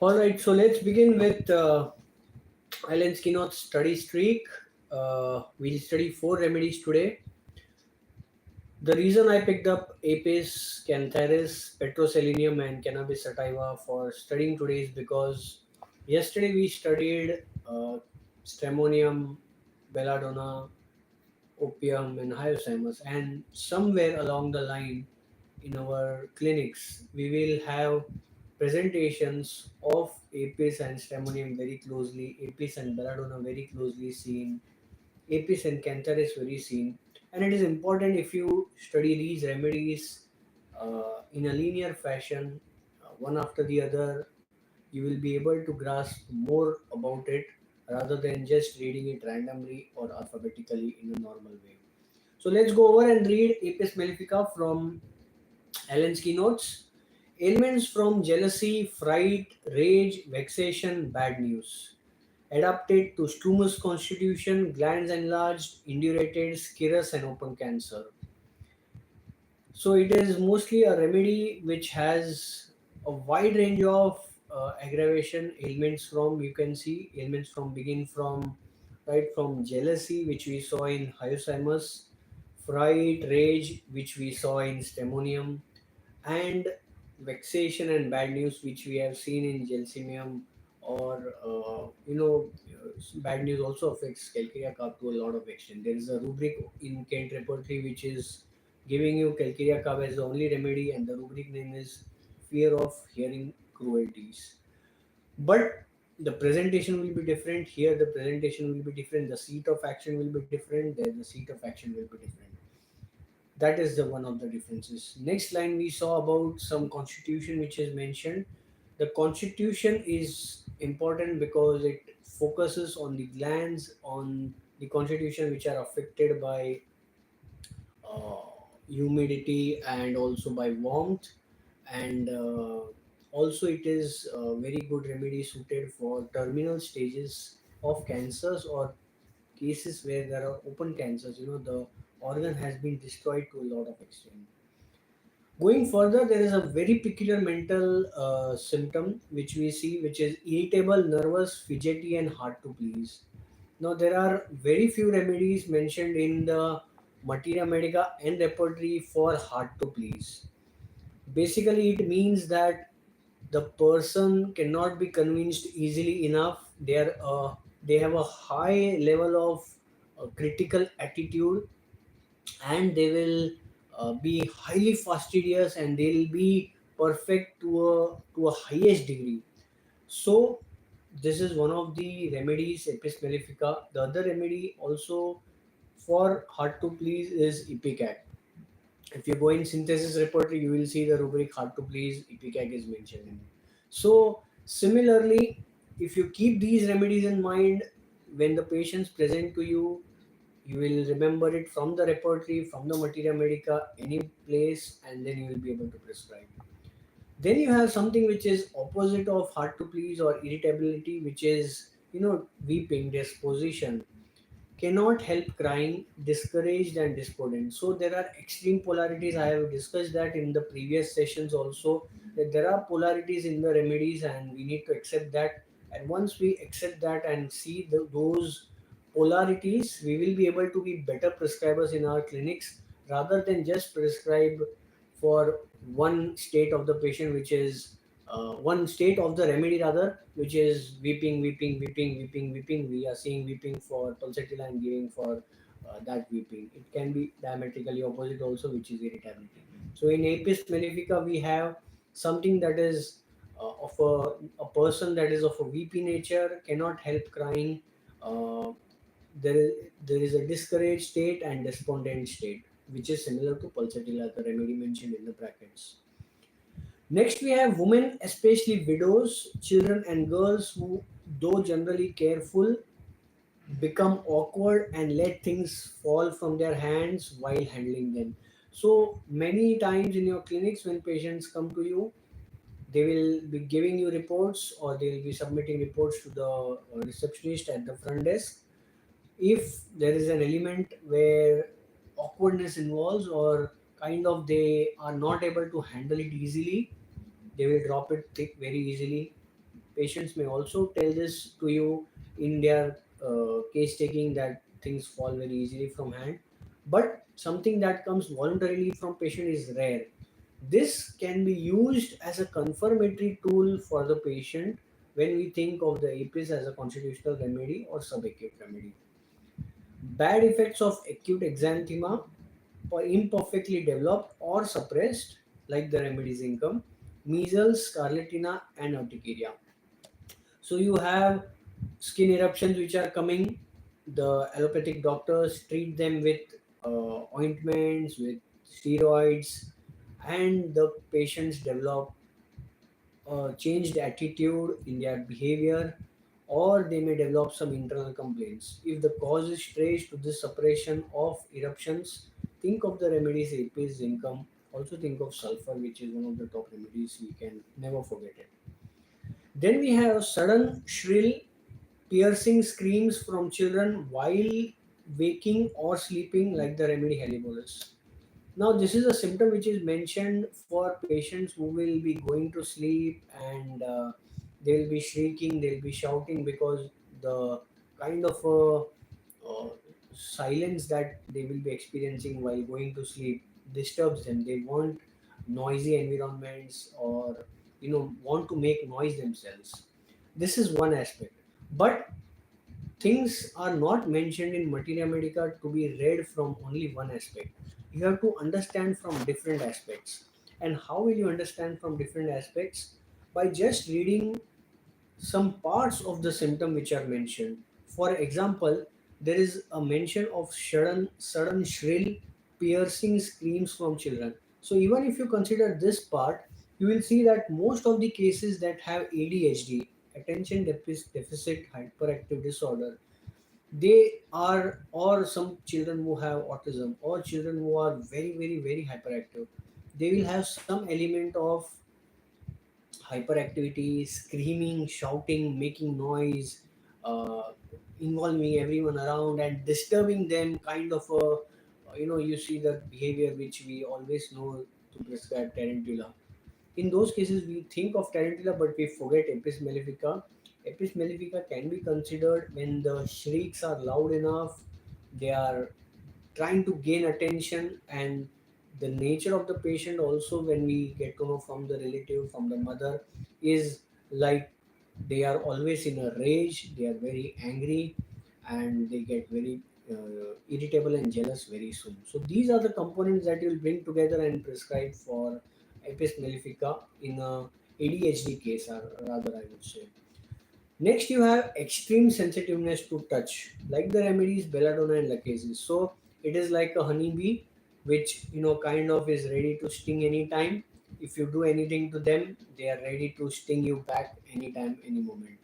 All right, so let's begin with Alan's keynote study streak. We'll study four remedies today. The reason I picked up Apis, Cantharis, Petroselenium, and Cannabis sativa for studying today is because yesterday we studied Stramonium, Belladonna, Opium, and Hyoscyamus, and somewhere along the line in our clinics, we will have presentations of Apis and Stramonium very closely, Apis and Belladonna very closely seen, Apis and Cantharis very seen. And it is important if you study these remedies in a linear fashion, one after the other, you will be able to grasp more about it rather than just reading it randomly or alphabetically in a normal way. So let's go over and read Apis mellifica from Allen's keynotes. Ailments from jealousy, fright, rage, vexation, bad news. Adapted to stumous constitution, glands enlarged, indurated, scirrhus, and open cancer. So it is mostly a remedy which has a wide range of aggravation ailments from, you can see ailments from begin from right from jealousy, which we saw in hyoscyamus, fright, rage, which we saw in stemonium, and vexation and bad news, which we have seen in gelsemium, or bad news also affects calcarea carb to a lot of extent. There is a rubric in Kent repertory which is giving you calcarea carb as the only remedy, and the rubric name is fear of hearing cruelties. But the presentation will be different here. The presentation will be different. The seat of action will be different. There, the seat of action will be different. That is the one of the differences. Next line we saw about some constitution which is mentioned. The constitution is important because it focuses on the glands, on the constitution which are affected by uh, humidity and also by warmth, and also it is a very good remedy suited for terminal stages of cancers or cases where there are open cancers. The organ has been destroyed to a lot of extent. Going further, there is a very peculiar mental symptom which we see, which is irritable, nervous, fidgety, and hard to please. Now, there are very few remedies mentioned in the Materia Medica and repertory for hard to please. Basically, it means that the person cannot be convinced easily enough. They have a high level of critical attitude, and they will be highly fastidious, and they'll be perfect to a highest degree. So this is one of the remedies, Apis mellifica. The other remedy also for hard to please is ipecac. If you go in synthesis repertory, you will see the rubric hard to please, ipecac is mentioned in it. So similarly, if you keep these remedies in mind when the patients present to you, you will remember it from the repertory, from the Materia Medica, any place, and then you will be able to prescribe. Then you have something which is opposite of hard to please or irritability, which is weeping, disposition, cannot help crying, discouraged, and despondent. So there are extreme polarities. I have discussed that in the previous sessions also, that there are polarities in the remedies, and we need to accept that. And once we accept that and see those polarities, we will be able to be better prescribers in our clinics rather than just prescribe for one state of the patient, which is one state of the remedy rather, which is weeping, weeping, weeping, weeping, weeping. We are seeing weeping for pulsatilla and giving for that weeping. It can be diametrically opposite also, which is irritability. So in Apis mellifica, we have something that is of a person that is of a weepy nature, cannot help crying. Uh, there is a discouraged state and despondent state, which is similar to pulsatilla, the remedy mentioned in the brackets. Next, we have women, especially widows, children, and girls who, though generally careful, become awkward and let things fall from their hands while handling them. So, many times in your clinics, when patients come to you, they will be giving you reports, or they will be submitting reports to the receptionist at the front desk. If there is an element where awkwardness involves, or kind of they are not able to handle it easily, they will drop it thick very easily. Patients may also tell this to you in their case taking, that things fall very easily from hand. But something that comes voluntarily from patient is rare. This can be used as a confirmatory tool for the patient when we think of the APIS as a constitutional remedy or subacute remedy. Bad effects of acute exanthema or imperfectly developed or suppressed, like the remedies income, measles, scarlatina, and urticaria. So you have skin eruptions which are coming. The allopathic doctors treat them with ointments, with steroids, and the patients develop changed attitude in their behavior, or they may develop some internal complaints. If the cause is traced to the suppression of eruptions, think of the remedies APs, income. Also think of sulfur, which is one of the top remedies. We can never forget it. Then we have sudden shrill piercing screams from children while waking or sleeping, like the remedy Hellibolus. Now, this is a symptom which is mentioned for patients who will be going to sleep, and they'll be shrieking, they'll be shouting, because the kind of silence that they will be experiencing while going to sleep disturbs them. They want noisy environments, or want to make noise themselves. This is one aspect. But things are not mentioned in Materia Medica to be read from only one aspect. You have to understand from different aspects. And how will you understand from different aspects? By just reading some parts of the symptom which are mentioned. For example, there is a mention of sudden shrill, piercing screams from children. So even if you consider this part, you will see that most of the cases that have ADHD, attention deficit hyperactive disorder, they are, or some children who have autism, or children who are very very very hyperactive, they will have some element of hyperactivity, screaming, shouting, making noise, uh, involving everyone around and disturbing them, kind of a, you see the behavior which we always know to prescribe tarantula. In those cases, we think of tarantula, but we forget Apis mellifica. Apis mellifica can be considered when the shrieks are loud enough, they are trying to gain attention, and the nature of the patient also, when we get to know from the relative, from the mother, is like they are always in a rage, they are very angry, and they get very irritable and jealous very soon. So these are the components that you'll bring together and prescribe for Apis mellifica in a ADHD case, or rather I would say. Next, you have extreme sensitiveness to touch, like the remedies belladonna and lachesis. So it is like a honeybee, which kind of is ready to sting anytime. If you do anything to them, they are ready to sting you back anytime, any moment.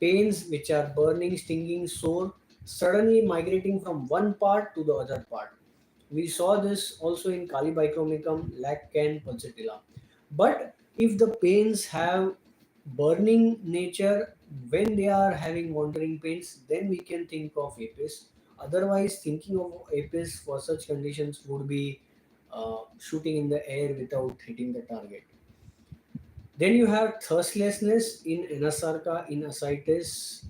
Pains, which are burning, stinging, sore, suddenly migrating from one part to the other part. We saw this also in Calibicromicum, cann, pulsatilla. But if the pains have burning nature, when they are having wandering pains, then we can think of apis. Otherwise, thinking of apis for such conditions would be shooting in the air without hitting the target. Then you have thirstlessness in anasarca, in ascites.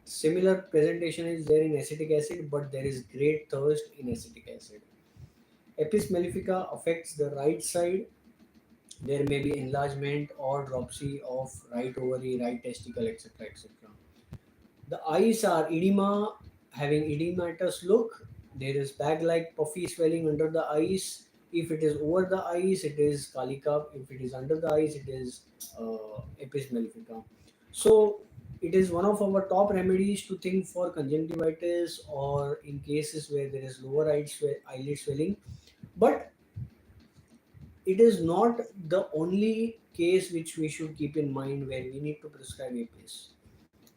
Similar presentation is there in acetic acid, but there is great thirst in acetic acid. Apis mellifica affects the right side. There may be enlargement or dropsy of right ovary, right testicle, etc. etc. The eyes are edema, having edematous look. There is bag-like puffy swelling under the eyes. If it is over the eyes, it is calica. If it is under the eyes, it is apis mellifica. So it is one of our top remedies to think for conjunctivitis, or in cases where there is lower eyelid swelling. But it is not the only case which we should keep in mind where we need to prescribe APIs.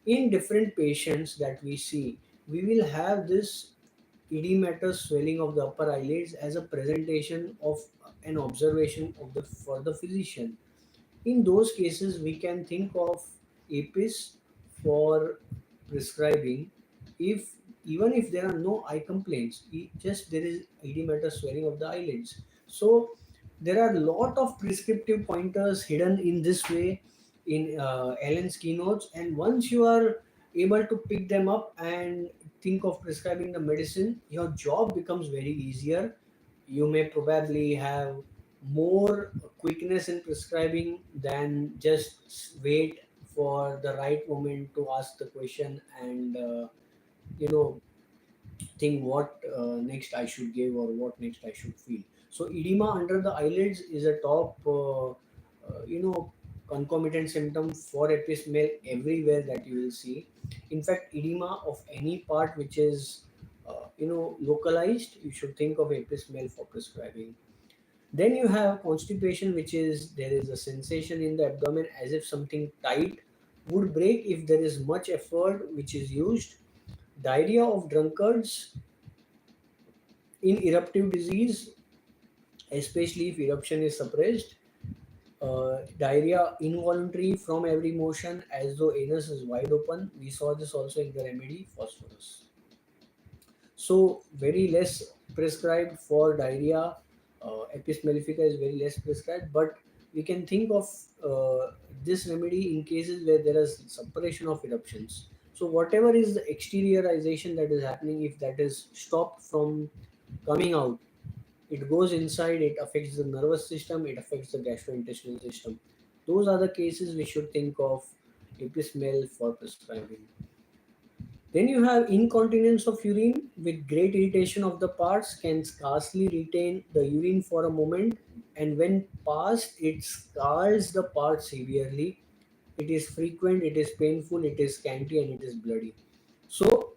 In different patients that we see, we will have this edematous swelling of the upper eyelids as a presentation of an observation of the for the physician. In those cases, we can think of APIS for prescribing, if even if there are no eye complaints, just there is edematous swelling of the eyelids. So there are a lot of prescriptive pointers hidden in this way. in Ellen's keynotes. And once you are able to pick them up and think of prescribing the medicine, your job becomes very easier. You may probably have more quickness in prescribing than just wait for the right moment to ask the question and you know think what next I should give or what next I should feel. So edema under the eyelids is a top concomitant symptom for epismale everywhere that you will see. In fact, edema of any part which is localized, you should think of epismale for prescribing. Then you have constipation, which is there is a sensation in the abdomen as if something tight would break if there is much effort which is used. Diarrhea of drunkards in eruptive disease, especially if eruption is suppressed. Diarrhea involuntary from every motion as though anus is wide open. We saw this also in the remedy phosphorus. So very less prescribed for diarrhea. Apis mellifica is very less prescribed, but we can think of this remedy in cases where there is suppression of eruptions. So whatever is the exteriorization that is happening, if that is stopped from coming out, it goes inside, it affects the nervous system, it affects the gastrointestinal system. Those are the cases we should think of epismel for prescribing. Then you have incontinence of urine with great irritation of the parts, can scarcely retain the urine for a moment, and when passed, it scalds the part severely. It is frequent, it is painful, it is scanty, and it is bloody. So,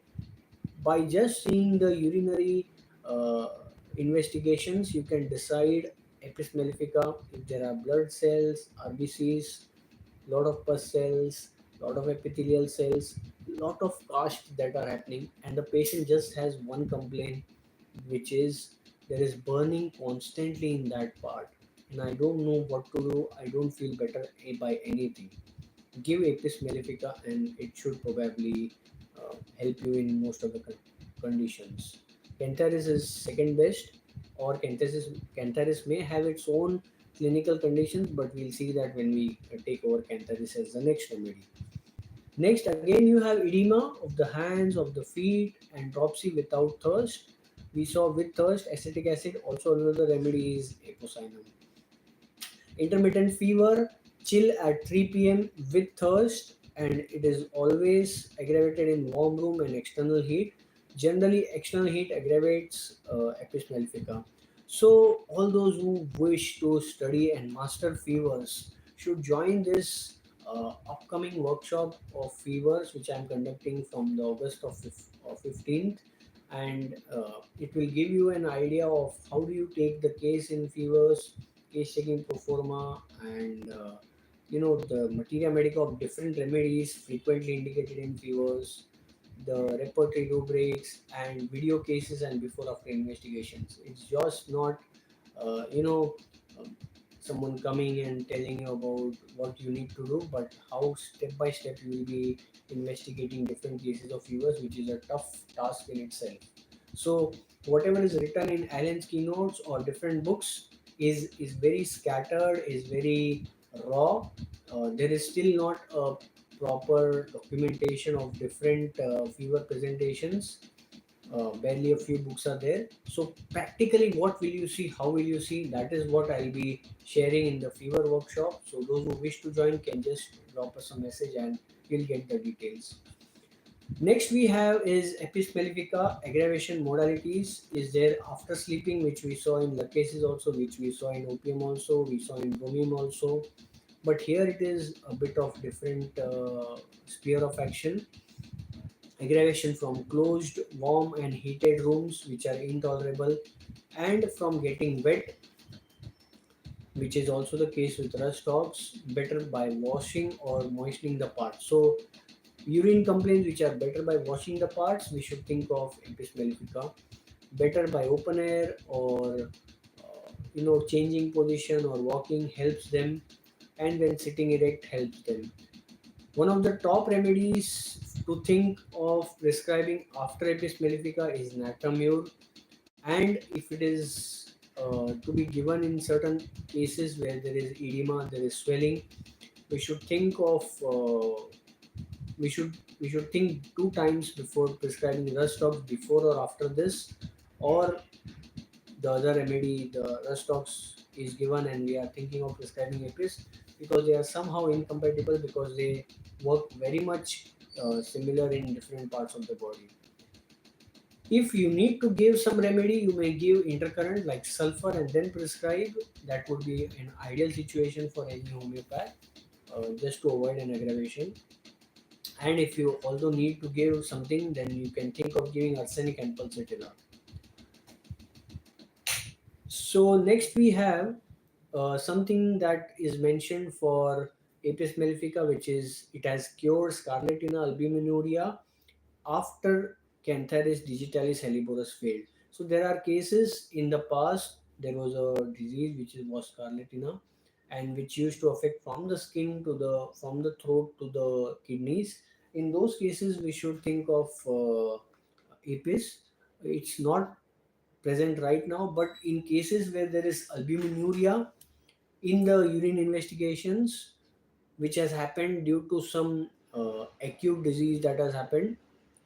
by just seeing the urinary uh, investigations, you can decide Apis mellifica if there are blood cells, RBCs, lot of pus cells, lot of epithelial cells, lot of cast that are happening, and the patient just has one complaint, which is there is burning constantly in that part, and I don't know what to do. I don't feel better by anything. Give Apis mellifica, and it should probably help you in most of the conditions. Cantharis is second best, or Cantharis may have its own clinical conditions, but we'll see that when we take over Cantharis as the next remedy. Next, again, you have edema of the hands, of the feet, and dropsy without thirst. We saw with thirst, acetic acid. Also, another remedy is apocynon. Intermittent fever, chill at 3 p.m. with thirst, and it is always aggravated in warm room and external heat. Generally, external heat aggravates Apis mellifica. So, all those who wish to study and master fevers should join this upcoming workshop of fevers, which I am conducting from the August of 15th, and it will give you an idea of how do you take the case in fevers, case checking pro forma, and the materia medica of different remedies frequently indicated in fevers, the repertory rubrics, and video cases and before after investigations. It's just not um, someone coming and telling you about what you need to do, but how step by step you will be investigating different cases of fevers, which is a tough task in itself. So whatever is written in Allen's keynotes or different books is very scattered, is very raw. There is still not a proper documentation of different fever presentations. Barely a few books are there. So practically, what will you see? How will you see? That is what I'll be sharing in the fever workshop. So those who wish to join can just drop us a message and you'll get the details. Next we have is Apis mellifica aggravation modalities. Is there after sleeping, which we saw in cases also, which we saw in opium also, we saw in bromine also. But here it is a bit of different sphere of action. Aggravation from closed, warm, and heated rooms, which are intolerable, and from getting wet, which is also the case with rust dogs, better by washing or moistening the parts. So, urine complaints which are better by washing the parts, we should think of Apis mellifica. Better by open air or changing position or walking helps them, and when sitting erect helps them. One of the top remedies to think of prescribing after Apis mellifica is Natamur, and if it is to be given in certain cases where there is edema, there is swelling, we should think of we should think two times before prescribing rust stocks before or after this, or the other remedy, the rust stocks is given and we are thinking of prescribing APIs, because they are somehow incompatible, because they work very much similar in different parts of the body. If you need to give some remedy, you may give intercurrent like sulfur and then prescribe. That would be an ideal situation for any homeopath, just to avoid an aggravation. And if you also need to give something, then you can think of giving arsenic and pulsatilla. So next we have something that is mentioned for Apis mellifica, which is it has cured scarlatina albuminuria after Cantharis digitalis helleborus failed. So there are cases in the past. There was a disease which was scarlatina, and which used to affect from the skin to the from the throat to the kidneys. In those cases, we should think of Apis. It's not present right now, but in cases where there is albuminuria in the urine investigations, which has happened due to some acute disease that has happened,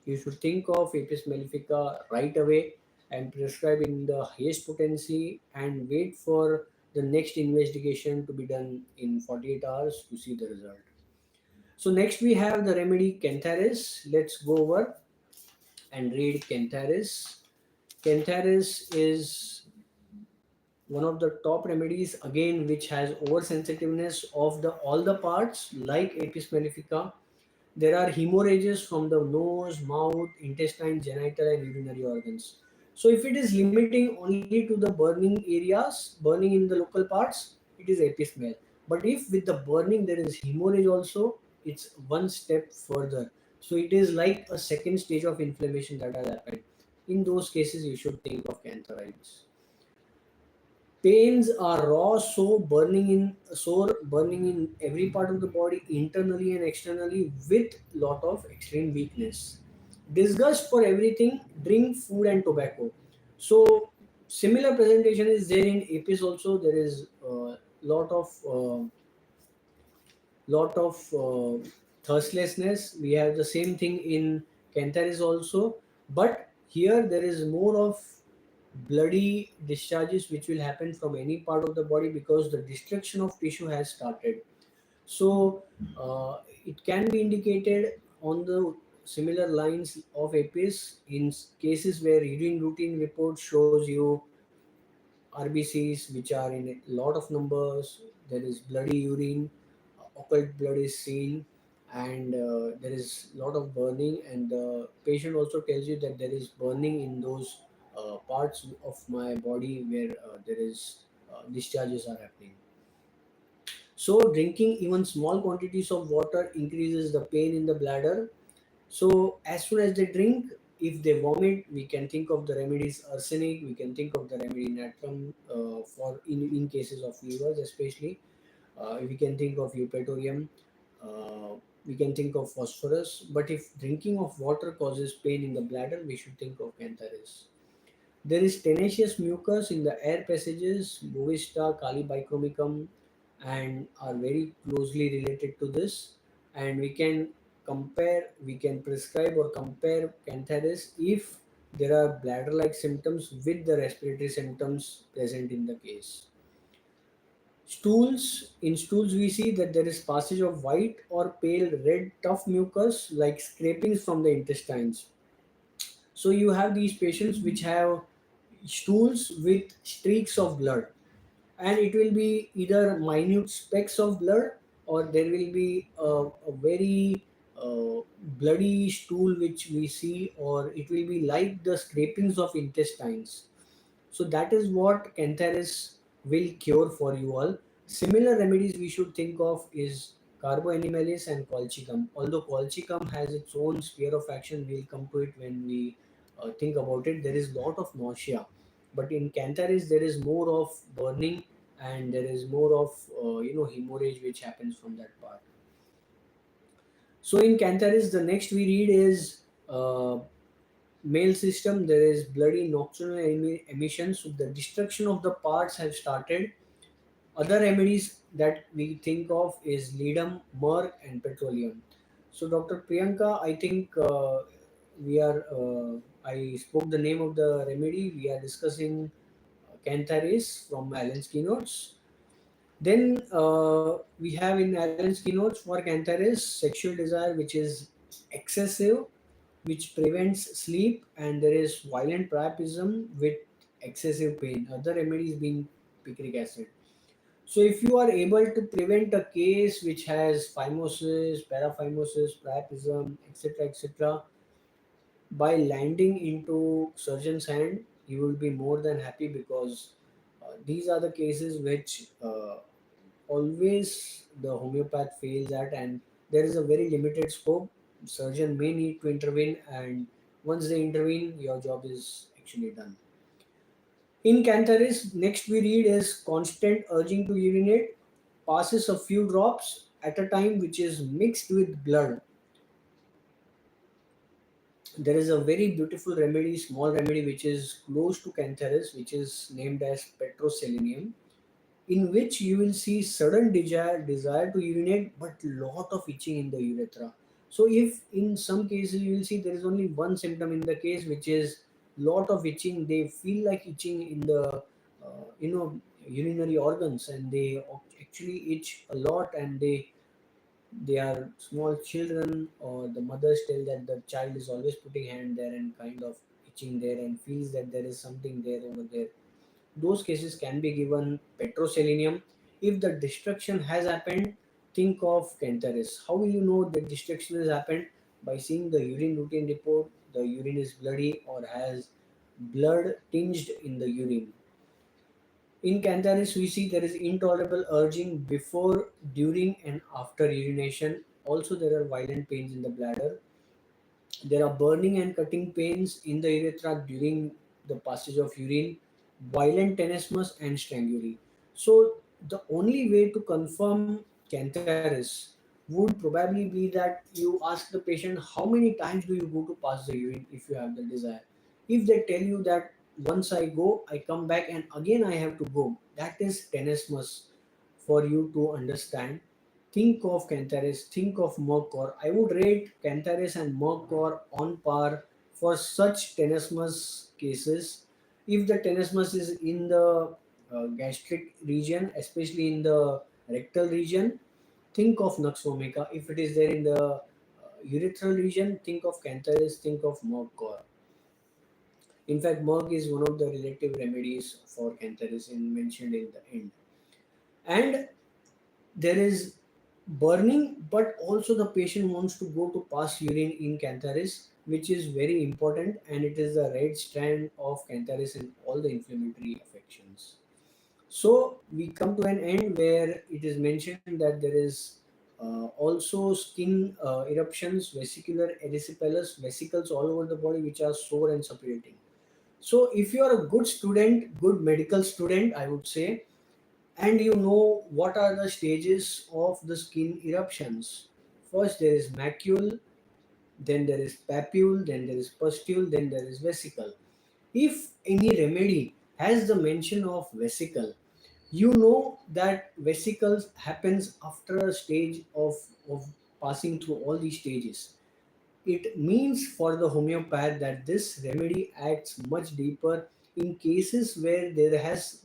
you should think of Apis mellifica right away and prescribe in the highest potency and wait for the next investigation to be done in 48 hours to see the result. So next we have the remedy Cantharis. Let's go over and read Cantharis. Cantharis is one of the top remedies, again, which has oversensitiveness of the all the parts like Apis mellifica. There are hemorrhages from the nose, mouth, intestine, genital, and urinary organs. So, if it is limiting only to the burning areas, burning in the local parts, it is Apis mel. But if with the burning there is hemorrhage also, it's one step further. So, it is like a second stage of inflammation that has happened. In those cases, you should think of cantharides. Pains are raw, sore burning in every part of the body, internally and externally, with lot of extreme weakness. Disgust for everything, drink, food, and tobacco. So similar presentation is there in APIS also. There is a lot of thirstlessness. We have the same thing in Cantharis also, but here there is more of bloody discharges which will happen from any part of the body because the destruction of tissue has started. So it can be indicated on the similar lines of APIS in cases where urine routine report shows you RBCs which are in a lot of numbers. There is bloody urine, occult blood is seen, and there is a lot of burning. And the patient also tells you that there is burning in those parts of my body where there is discharges are happening. So drinking even small quantities of water increases the pain in the bladder. So as soon as they drink, if they vomit, we can think of the remedies arsenic. We can think of the remedy natrum for in cases of fevers, especially. We can think of eupatorium. Uh, we can think of phosphorus. But if drinking of water causes pain in the bladder, we should think of cantharis. There is tenacious mucus in the air passages, Bovista, Calibicromicum, and are very closely related to this. And we can prescribe or compare cantharis if there are bladder-like symptoms with the respiratory symptoms present in the case. In stools, we see that there is passage of white or pale red tough mucus like scrapings from the intestines. So you have these patients which have stools with streaks of blood, and it will be either minute specks of blood, or there will be a very bloody stool which we see, or it will be like the scrapings of intestines. So that is what Cantharis will cure for you all. Similar remedies we should think of is Carboanimalis and Colchicum. Although Colchicum has its own sphere of action, we'll come to it when we think about it. There is lot of nausea, but in Cantharis there is more of burning, and there is more of hemorrhage which happens from that part. So in Cantharis, the next we read is male system. There is bloody nocturnal emissions. So the destruction of the parts have started. Other remedies that we think of is ledum, myrrh, and petroleum. So, Dr. Priyanka, I think I spoke the name of the remedy. We are discussing cantharis from Allen's keynotes. Then we have in Allen's keynotes for cantharis sexual desire, which is excessive, which prevents sleep, and there is violent priapism with excessive pain. Other remedies being picric acid. So if you are able to prevent a case which has phimosis, paraphimosis, priapism, etc., etc., by landing into surgeon's hand, you will be more than happy because these are the cases which always the homeopath fails at, and there is a very limited scope. Surgeon may need to intervene, and once they intervene, your job is actually done. In Cantharis, next we read is constant urging to urinate, passes a few drops at a time, which is mixed with blood. There is a very beautiful remedy, small remedy, which is close to Cantharis, which is named as petros, in which you will see sudden desire to urinate but lot of itching in the urethra. So if in some cases you will see there is only one symptom in the case, which is lot of itching, they feel like itching in the urinary organs, and they actually itch a lot, and they are small children, or the mothers tell that the child is always putting hand there and kind of itching there and feels that there is something there over there. Those cases can be given petroselenium. If the destruction has happened, think of cantharis. How will you know that destruction has happened? By seeing the urine routine report, the urine is bloody or has blood tinged in the urine. In cantharis, we see there is intolerable urging before, during, and after urination. Also, there are violent pains in the bladder. There are burning and cutting pains in the urethra during the passage of urine, violent tenesmus, and stranguli. So, the only way to confirm cantharis would probably be that you ask the patient how many times do you go to pass the urine if you have the desire. If they tell you that once I go, I come back and again I have to go, that is tenesmus for you to understand. Think of Cantharis, think of Mercor. I would rate Cantharis and Mercor on par for such tenesmus cases. If the tenesmus is in the gastric region, especially in the rectal region, think of Nux vomica. If it is there in the urethral region, think of Cantharis, think of Mercor. In fact, Merc is one of the relative remedies for Cantharis mentioned in the end. And there is burning, but also the patient wants to go to pass urine in cantharis, which is very important, and it is the red strand of cantharis in all the inflammatory affections. So we come to an end where it is mentioned that there is also skin eruptions, vesicular erysipelas, vesicles all over the body which are sore and suppurating. So if you are a good student, good medical student, I would say, and you know what are the stages of the skin eruptions. First, there is macule, then there is papule, then there is pustule, then there is vesicle. If any remedy has the mention of vesicle, you know that vesicles happens after a stage of passing through all these stages. It means for the homeopath that this remedy acts much deeper in cases where there has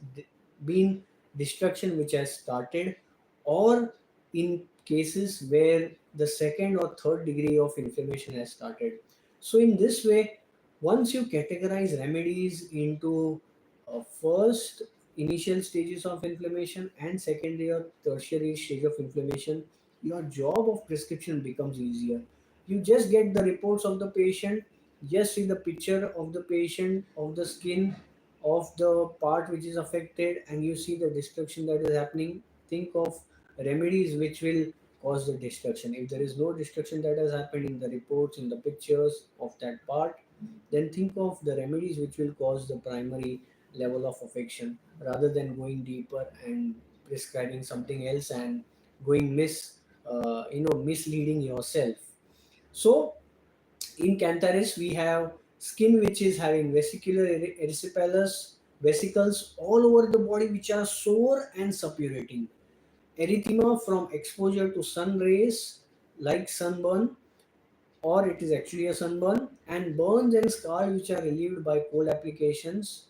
been destruction which has started, or in cases where the second or third degree of inflammation has started. So, in this way, once you categorize remedies into first initial stages of inflammation and secondary or tertiary stage of inflammation, your job of prescription becomes easier. You just get the reports of the patient, just see the picture of the patient, of the skin, of the part which is affected, and you see the destruction that is happening. Think of remedies which will cause the destruction. If there is no destruction that has happened in the reports, in the pictures of that part, then think of the remedies which will cause the primary level of affection, rather than going deeper and prescribing something else and going misleading yourself. So in cantharis, we have skin which is having vesicular erysipelas, vesicles all over the body which are sore and suppurating. Erythema from exposure to sun rays like sunburn, or it is actually a sunburn, and burns and scars which are relieved by cold applications.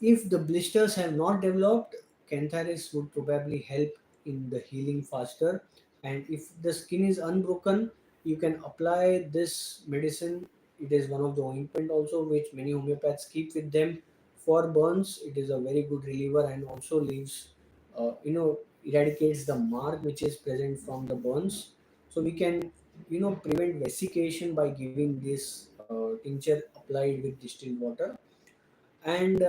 If the blisters have not developed, cantharis would probably help in the healing faster. And if the skin is unbroken, you can apply this medicine. It is one of the ointment also which many homeopaths keep with them for burns. It is a very good reliever and also leaves, eradicates the mark which is present from the burns. So we can, prevent vesication by giving this tincture applied with distilled water. And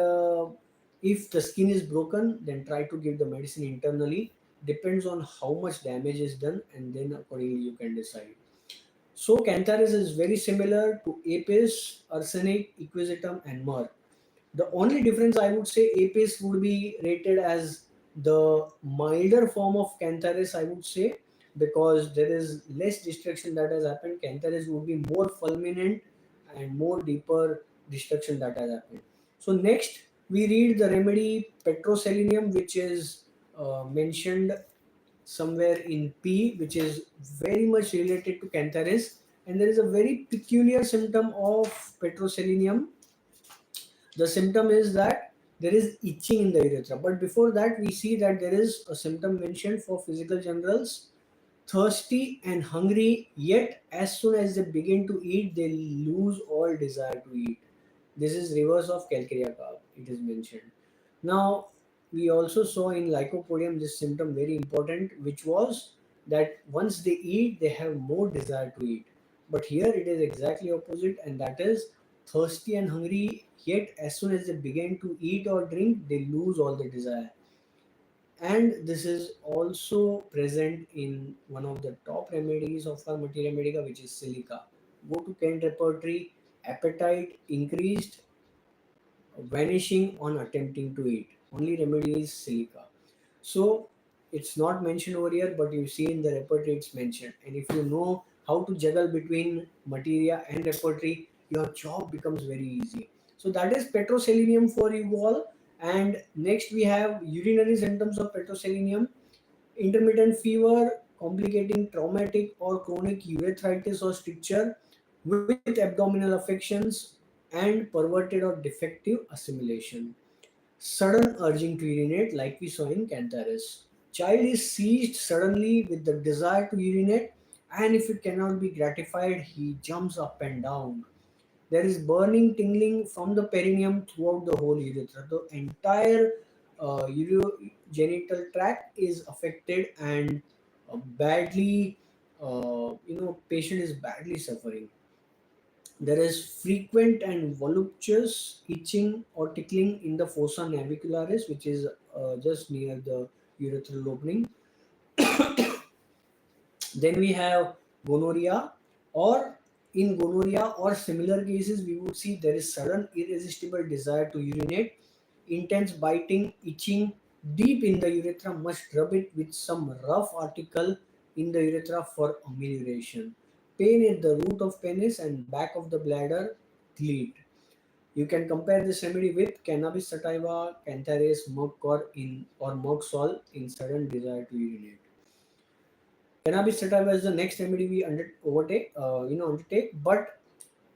if the skin is broken, then try to give the medicine internally. Depends on how much damage is done, and then accordingly you can decide. So cantharis is very similar to apis, arsenic, equisetum, and myrrh. The only difference I would say, apis would be rated as the milder form of cantharis, I would say, because there is less destruction that has happened. Cantharis would be more fulminant and more deeper destruction that has happened. So next we read the remedy petroselenium, which is mentioned somewhere in P, which is very much related to cantharis, and there is a very peculiar symptom of petroselenium. The symptom is that there is itching in the urethra. But before that, we see that there is a symptom mentioned for physical generals: thirsty and hungry, yet as soon as they begin to eat, they lose all desire to eat. This is reverse of calcarea carb, it is mentioned. Now, we also saw in lycopodium this symptom very important, which was that once they eat, they have more desire to eat. But here it is exactly opposite, and that is thirsty and hungry, yet as soon as they begin to eat or drink, they lose all the desire. And this is also present in one of the top remedies of our materia medica, which is silica. Go to Kent repertory, appetite increased, vanishing on attempting to eat. Only remedy is silica. So it's not mentioned over here, but you see in the repertory it's mentioned. And if you know how to juggle between materia and repertory, your job becomes very easy. So that is petroselenium for you all. And next we have urinary symptoms of petroselenium: intermittent fever, complicating traumatic or chronic urethritis or stricture with abdominal affections and perverted or defective assimilation. Sudden urging to urinate, like we saw in cantharis. Child is seized suddenly with the desire to urinate, and if it cannot be gratified, he jumps up and down. There is burning, tingling from the perineum throughout the whole urethra. The entire urogenital tract is affected, and badly, patient is badly suffering. There is frequent and voluptuous itching or tickling in the fossa navicularis, which is just near the urethral opening. Then we have gonorrhea, or in gonorrhea or similar cases, we would see there is sudden irresistible desire to urinate, intense biting, itching deep in the urethra. Must rub it with some rough article in the urethra for amelioration. Pain at the root of penis and back of the bladder, gleat. You can compare this remedy with cannabis sativa, cantharis, murk sol in sudden desire to urinate. Cannabis sativa is the next remedy we undertake. But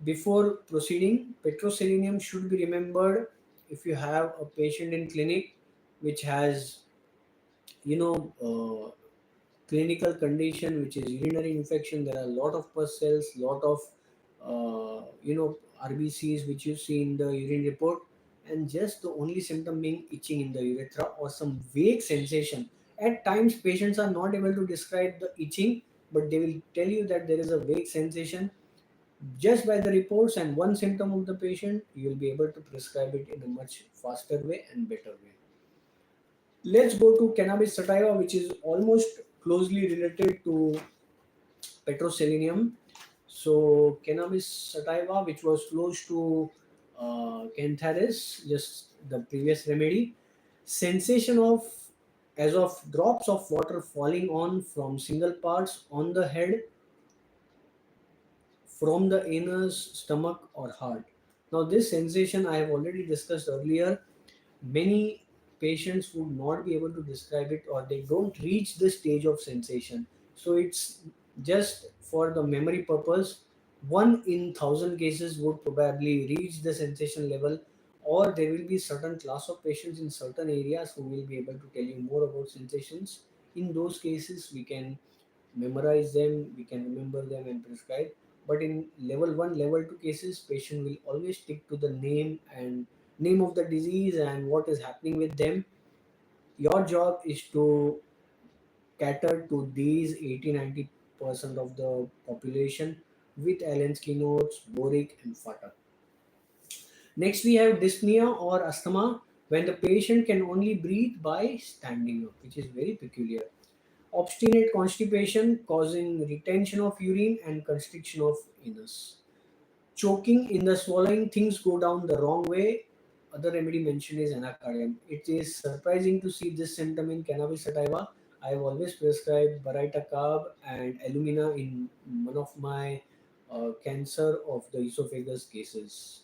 before proceeding, petroselenium should be remembered if you have a patient in clinic which has, you know, clinical condition which is urinary infection. There are a lot of pus cells, lot of RBCs which you see in the urine report, and just the only symptom being itching in the urethra or some vague sensation. At times, patients are not able to describe the itching, but they will tell you that there is a vague sensation. Just by the reports and one symptom of the patient, you will be able to prescribe it in a much faster way and better way. Let's go to cannabis sativa, which is almost closely related to petroselenium. So, cannabis sativa, which was close to cantharis, just the previous remedy, sensation of as of drops of water falling on from single parts on the head from the anus, stomach, or heart. Now, this sensation I have already discussed earlier. many patients would not be able to describe it, or they don't reach the stage of sensation. So it's just for the memory purpose. One in thousand cases would probably reach the sensation level, or there will be certain class of patients in certain areas who will be able to tell you more about sensations. In those cases, we can memorize them, we can remember them and prescribe. But in level 1, level 2 cases, patient will always stick to the name and name of the disease and what is happening with them. Your job is to cater to these 80-90% of the population with Allen's keynotes, Boric and Fata. Next, we have dyspnea or asthma, when the patient can only breathe by standing up, which is very peculiar. Obstinate constipation causing retention of urine and constriction of anus. Choking in the swallowing, things go down the wrong way. Other remedy mentioned is anacardium. It is surprising to see this symptom in cannabis sativa. I have always prescribed Baraita carb and alumina in one of my cancer of the esophagus cases.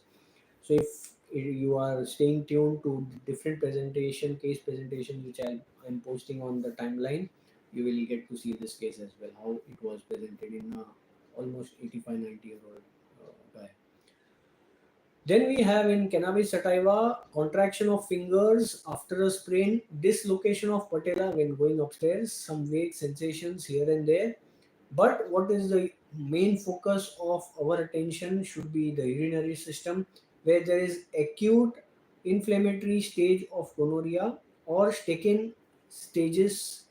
So if you are staying tuned to different presentation, case presentation, which I'm posting on the timeline, you will get to see this case as well, how it was presented in a almost 85-90-year-old guy. Then we have in cannabis sativa, contraction of fingers after a sprain, dislocation of patella when going upstairs, some vague sensations here and there. But what is the main focus of our attention should be the urinary system, where there is acute inflammatory stage of gonorrhea or Stecken stages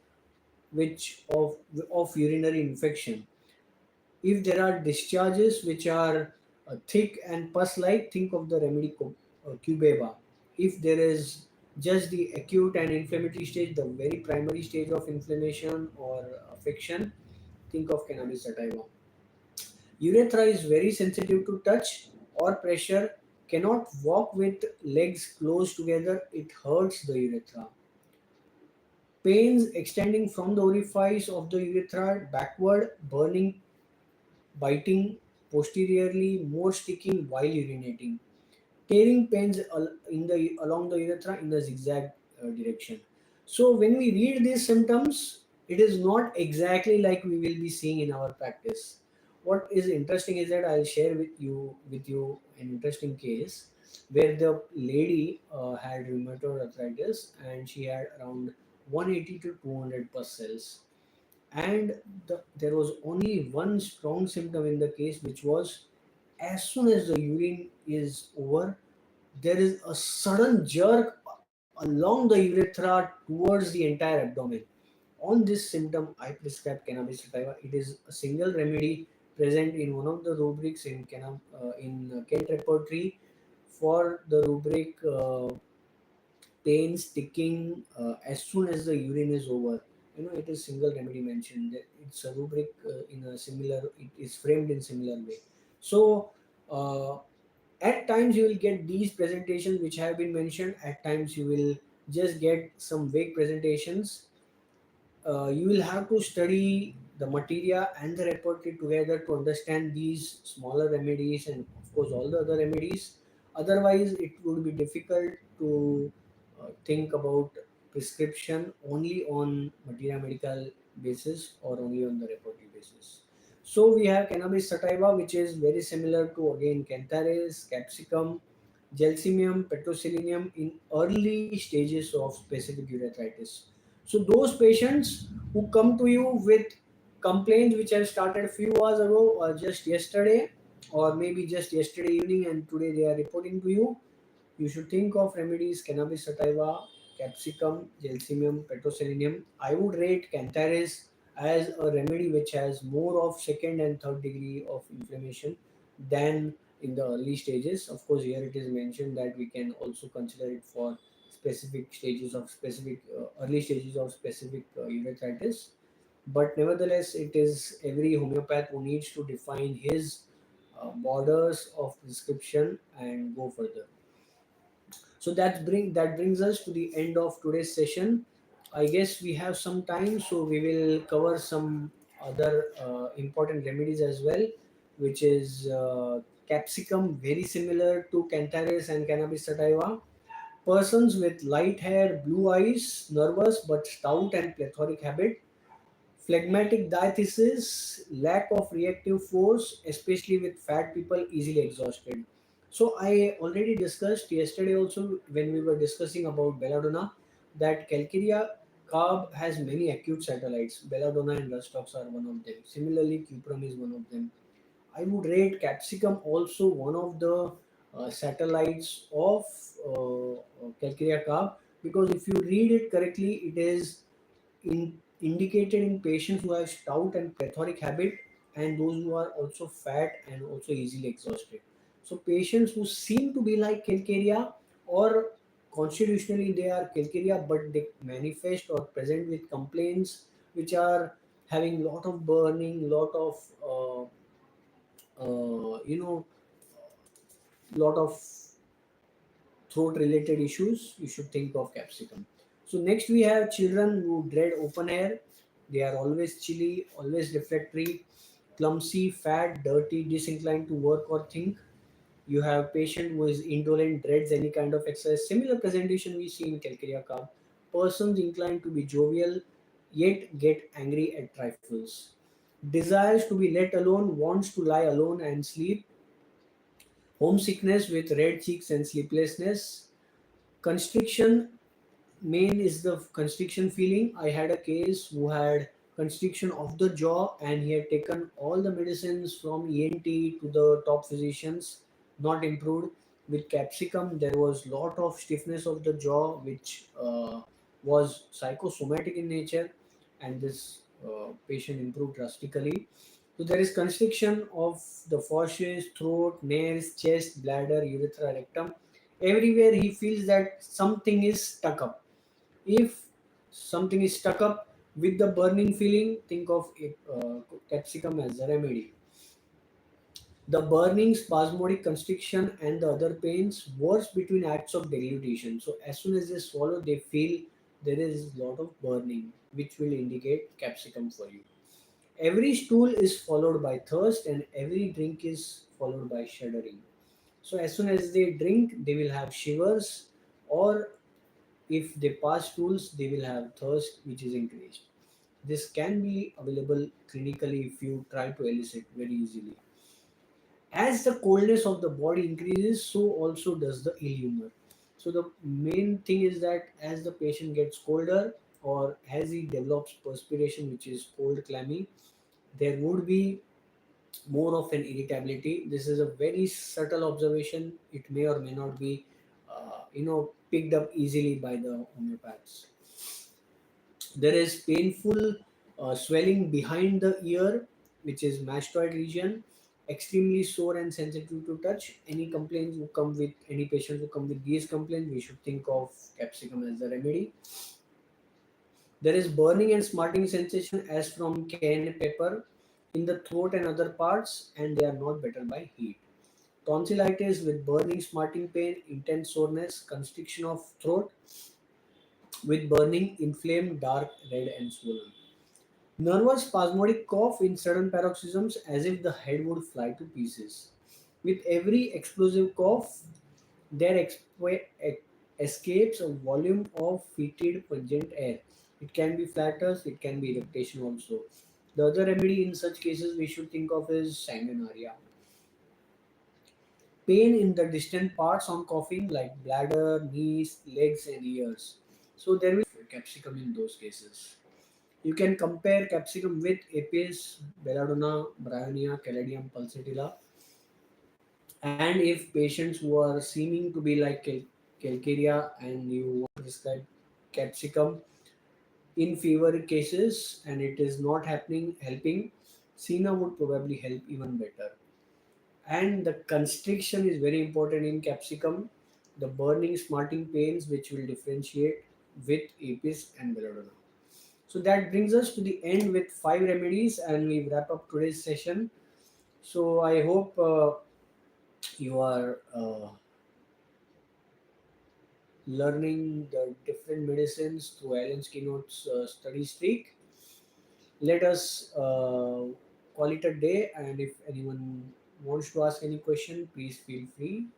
which of urinary infection. If there are discharges which are thick and pus-like, think of the remedy cubeba. If there is just the acute and inflammatory stage, the very primary stage of inflammation or affection, think of cannabis sativa. Urethra is very sensitive to touch or pressure, cannot walk with legs close together, it hurts the urethra. Pains extending from the orifice of the urethra backward, burning, biting posteriorly, more sticking while urinating. Tearing pains in the along the urethra in a zigzag direction. So when we read these symptoms, it is not exactly like we will be seeing in our practice. What is interesting is that I'll share with you an interesting case where the lady had rheumatoid arthritis and she had around 180 to 200 pus cells, and there was only one strong symptom in the case, which was as soon as the urine is over, there is a sudden jerk along the urethra towards the entire abdomen. On this symptom, I prescribe cannabis sativa. It is a single remedy present in one of the rubrics in Kent repertory for the rubric pain sticking as soon as the urine is over. It is single remedy mentioned. It's a rubric in a similar. It is framed in similar way. So. At times you will get these presentations which have been mentioned, at times you will just get some vague presentations. You will have to study the materia and the repertory together to understand these smaller remedies and of course all the other remedies. Otherwise it would be difficult to think about prescription only on materia medical basis or only on the repertory basis. So we have cannabis sativa, which is very similar to again cantharis, capsicum, gelsemium, petroselenium in early stages of specific urethritis. So those patients who come to you with complaints which have started a few hours ago or just yesterday or maybe just yesterday evening and today they are reporting to you, you should think of remedies cannabis sativa, capsicum, gelsemium, petroselenium. I would rate cantharis as a remedy which has more of second and third degree of inflammation than in the early stages. Of course, here it is mentioned that we can also consider it for specific stages of specific early stages of specific urethritis. But nevertheless, it is every homeopath who needs to define his borders of prescription and go further. So that brings us to the end of today's session. I guess we have some time, so we will cover some other important remedies as well, which is capsicum, very similar to cantharis and cannabis sativa. Persons with light hair, blue eyes, nervous but stout and plethoric habit, phlegmatic diathesis, lack of reactive force, especially with fat people, easily exhausted. So I already discussed yesterday also when we were discussing about belladonna that calcarea carb has many acute satellites. Belladonna and rustox are one of them. Similarly, cuprum is one of them. I would rate capsicum also one of the satellites of calcarea carb, because if you read it correctly, it is indicated in patients who have stout and plethoric habit and those who are also fat and also easily exhausted. So patients who seem to be like calcarea or constitutionally they are calcarea but they manifest or present with complaints which are having lot of burning, lot of you know lot of throat related issues, you should think of capsicum. So next we have children who dread open air. They are always chilly, always refractory, clumsy, fat, dirty, disinclined to work or think. You have patient who is indolent, dreads any kind of exercise. Similar presentation we see in calcarea carb. Persons inclined to be jovial, yet get angry at trifles. Desires to be let alone, wants to lie alone and sleep. Homesickness with red cheeks and sleeplessness. Constriction, main is the constriction feeling. I had a case who had constriction of the jaw and he had taken all the medicines from ENT to the top physicians, not improved. With capsicum, there was lot of stiffness of the jaw, which was psychosomatic in nature, and this patient improved drastically. So there is constriction of the fauces, throat, nares, chest, bladder, urethra, rectum. Everywhere he feels that something is stuck up. If something is stuck up with the burning feeling, think of capsicum as a remedy. The burning, spasmodic constriction, and the other pains worse between acts of deglutition. So as soon as they swallow, they feel there is a lot of burning, which will indicate capsicum for you. Every stool is followed by thirst, and every drink is followed by shuddering. So as soon as they drink, they will have shivers, or if they pass stools, they will have thirst, which is increased. This can be available clinically if you try to elicit very easily. As the coldness of the body increases, so also does the ill humor. So the main thing is that as the patient gets colder or as he develops perspiration, which is cold clammy, there would be more of an irritability. This is a very subtle observation. It may or may not be, picked up easily by the homeopaths. There is painful swelling behind the ear, which is mastoid region, extremely sore and sensitive to touch. Any patients who come with these complaints, we should think of capsicum as the remedy. There is burning and smarting sensation as from cayenne pepper in the throat and other parts, and they are not better by heat. Tonsillitis with burning, smarting pain, intense soreness, constriction of throat with burning, inflamed, dark, red, and swollen. Nervous spasmodic cough in sudden paroxysms as if the head would fly to pieces. With every explosive cough, there escapes a volume of fetid pungent air. It can be flatters, it can be irritation also. The other remedy in such cases we should think of is sanguinaria. Pain in the distant parts on coughing like bladder, knees, legs and ears. So there will be capsicum in those cases. You can compare capsicum with Apis, belladonna, bryonia, caladium pulsatilla. And if patients who are seeming to be like calcarea and you want to prescribe capsicum in fever cases and it is not happening, helping, Sina would probably help even better. And the constriction is very important in capsicum. The burning, smarting pains which will differentiate with Apis and belladonna. So that brings us to the end with five remedies, and we wrap up today's session. So I hope you are learning the different medicines through Alan's keynotes study streak. Let us call it a day, and if anyone wants to ask any question, please feel free.